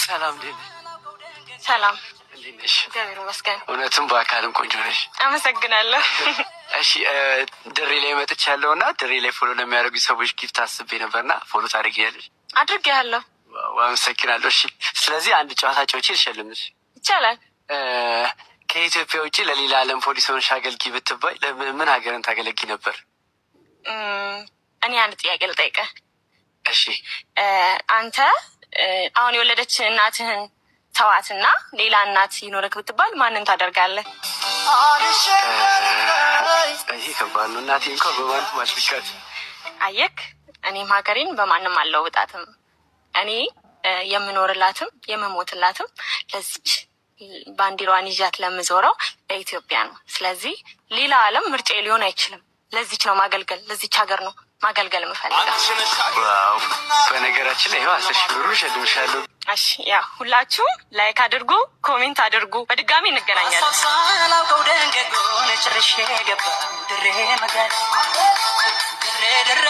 ሰላም እንዴት ነሽ? ሰላም እንዴት ነሽ? እግዚአብሔር ይመስገን። እውነትም በአካልም ቆንጆ ነሽ። አመሰግናለሁ። እሺ ድሬ ላይ መጥቻለሁ እና ድሬ ላይ ፎሎ ለሚያደርጉ ሰዎች ጊፍት አስቤ ነበርና ፎሎ ታደርጊያለሽ? አድርጌያለሁ። አመሰግናለሁ። እሺ ስለዚህ አንድ ጨዋታ ጨዋቼ ልሸልምሽ ይቻላል። ከኢትዮጵያ ውጭ ለሌላ ዓለም ፖሊስ ሆነሽ አገልግይ ብትባይ ምን ሀገርን ታገለግይ ነበር? እኔ አንድ ጥያቄ ልጠይቅህ። እሺ አንተ አሁን የወለደች እናትህን ተዋትና ሌላ እናት ይኖርክ ብትባል ማንን ታደርጋለህ? ይሄ ከባድ ነው። እናቴ እንኳን በማንም አልሽካት። አየክ፣ እኔም ሀገሬን በማንም አልለውጣትም። እኔ የምኖርላትም የምሞትላትም ለዚች ባንዲራዋን ይዣት ለምዞረው ለኢትዮጵያ ነው። ስለዚህ ሌላ ዓለም ምርጫ ሊሆን አይችልም። ለዚች ነው ማገልገል፣ ለዚች ሀገር ነው ማገልገል የምፈልገው። ዋው! በነገራችን ላይ ይኸው 10 ሺህ ብር እሸልምሻለሁ። እሺ ያ ሁላችሁም ላይክ አድርጉ፣ ኮሜንት አድርጉ። በድጋሚ እንገናኛለን። ድሬ